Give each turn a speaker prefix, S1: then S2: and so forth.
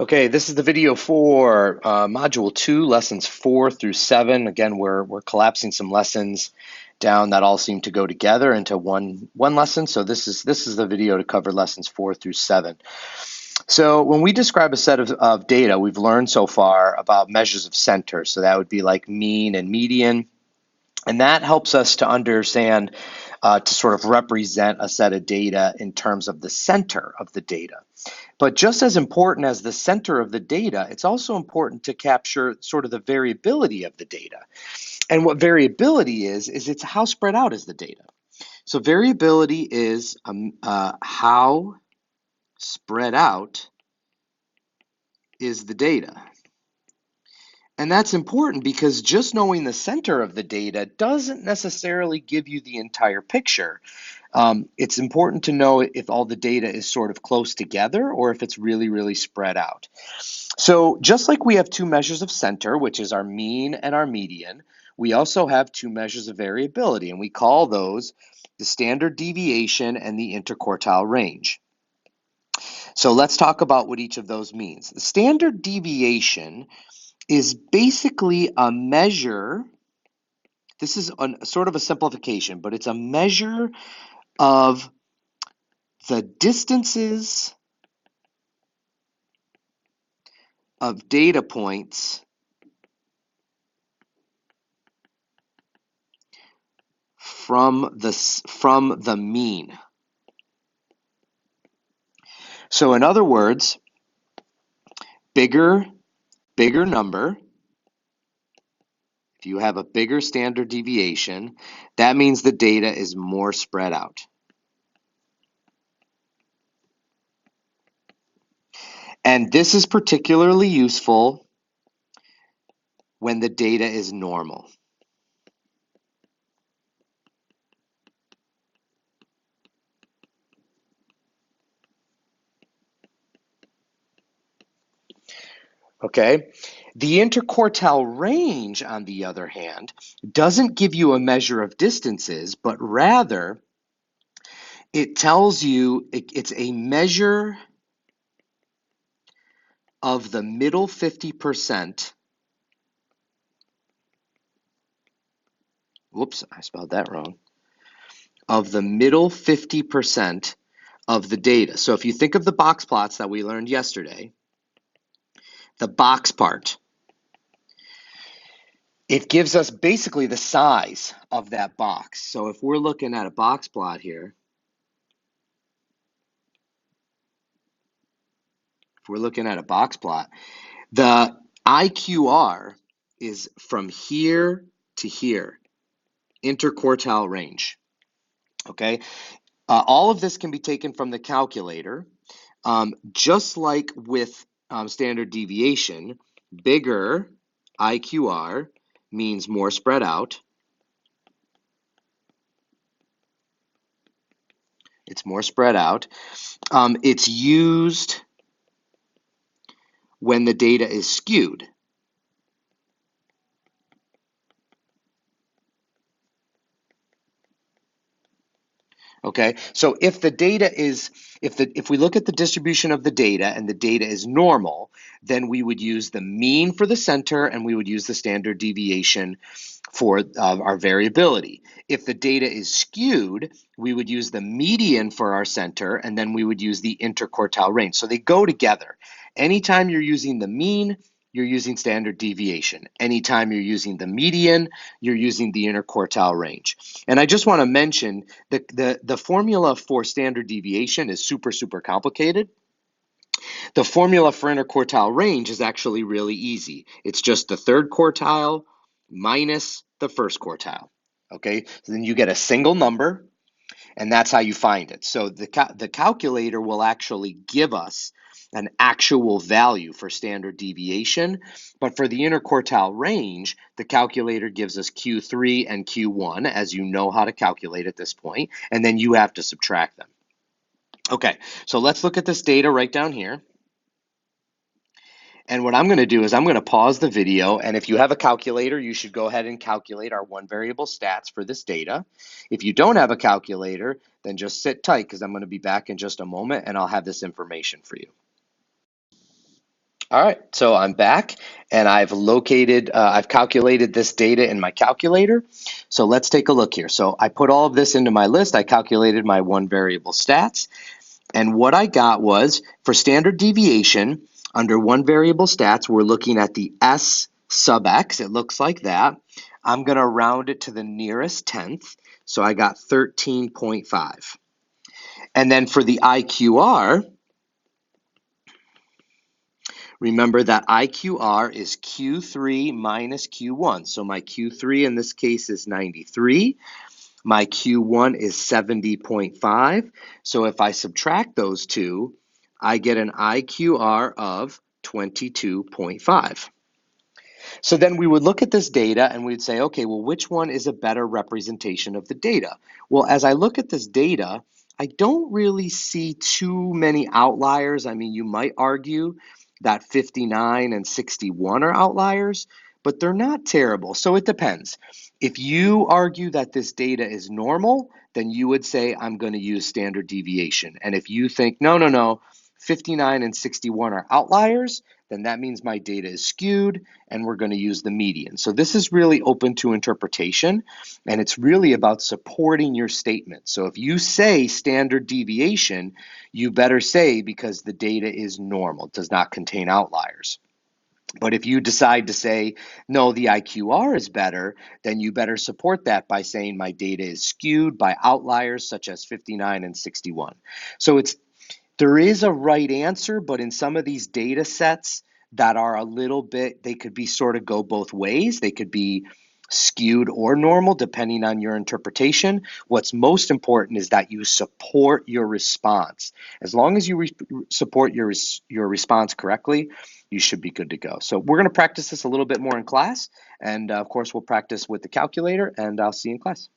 S1: Okay, this is the video for Module 2, Lessons 4 through 7. Again, we're collapsing some lessons down that all seem to go together into one lesson. So this is the video to cover Lessons 4 through 7. So when we describe a set of data, we've learned so far about measures of center. So that would be like mean and median. And that helps us to understand, to sort of represent a set of data in terms of the center of the data. But just as important as the center of the data, it's also important to capture sort of the variability of the data. And what variability is it's how spread out is the data. So variability is how spread out is the data. And that's important because just knowing the center of the data doesn't necessarily give you the entire picture. It's important to know if all the data is sort of close together or if it's really, really spread out. So just like we have two measures of center, which is our mean and our median, we also have two measures of variability, and we call those the standard deviation and the interquartile range. So let's talk about what each of those means. The standard deviation is basically a measure. This is sort of a simplification, but it's a measure of the distances of data points from the mean. So in other words, bigger number, if you have a bigger standard deviation, that means the data is more spread out. And this is particularly useful when the data is normal. Okay? The interquartile range, on the other hand, doesn't give you a measure of distances, but rather it tells you it's a measure of the middle 50%. Whoops, I spelled that wrong. Of the middle 50% of the data. So if you think of the box plots that we learned yesterday, the box part, it gives us basically the size of that box. So if we're looking at a box plot here, the IQR is from here to here, interquartile range. Okay, all of this can be taken from the calculator. Just like with standard deviation, bigger IQR means more spread out. It's more spread out. It's used when the data is skewed. Okay, so if the data is, if we look at the distribution of the data and the data is normal, then we would use the mean for the center and we would use the standard deviation for our variability. If the data is skewed, we would use the median for our center and then we would use the interquartile range. So they go together. Anytime you're using the mean, you're using standard deviation. Anytime you're using the median, you're using the interquartile range. And I just want to mention the formula for standard deviation is super, super complicated. The formula for interquartile range is actually really easy. It's just the third quartile minus the first quartile. Okay, so then you get a single number, and that's how you find it. So the calculator will actually give us an actual value for standard deviation, but for the interquartile range, the calculator gives us Q3 and Q1, as you know how to calculate at this point, and then you have to subtract them. Okay, so let's look at this data right down here. And what I'm going to do is I'm going to pause the video, and if you have a calculator, you should go ahead and calculate our one variable stats for this data. If you don't have a calculator, then just sit tight because I'm going to be back in just a moment and I'll have this information for you. All right, so I'm back and I've calculated this data in my calculator. So let's take a look here. So I put all of this into my list. I calculated my one variable stats. And what I got was for standard deviation under one variable stats, we're looking at the S sub x. It looks like that. I'm going to round it to the nearest tenth. So I got 13.5. And then for the IQR, remember that IQR is Q3 minus Q1. So my Q3 in this case is 93. My Q1 is 70.5. So if I subtract those two, I get an IQR of 22.5. So then we would look at this data and we'd say, okay, well, which one is a better representation of the data? Well, as I look at this data, I don't really see too many outliers. I mean, you might argue that 59 and 61 are outliers, but they're not terrible. So it depends. If you argue that this data is normal, then you would say, I'm going to use standard deviation. And if you think, no, no, no, 59 and 61 are outliers, then that means my data is skewed and we're going to use the median. So this is really open to interpretation, and it's really about supporting your statement. So if you say standard deviation, you better say because the data is normal, it does not contain outliers. But if you decide to say, no, the IQR is better, then you better support that by saying my data is skewed by outliers such as 59 and 61. So there is a right answer, but in some of these data sets that are a little bit, they could be sort of go both ways. They could be skewed or normal depending on your interpretation. What's most important is that you support your response. As long as you support your response correctly, you should be good to go. So we're going to practice this a little bit more in class, and of course we'll practice with the calculator, and I'll see you in class.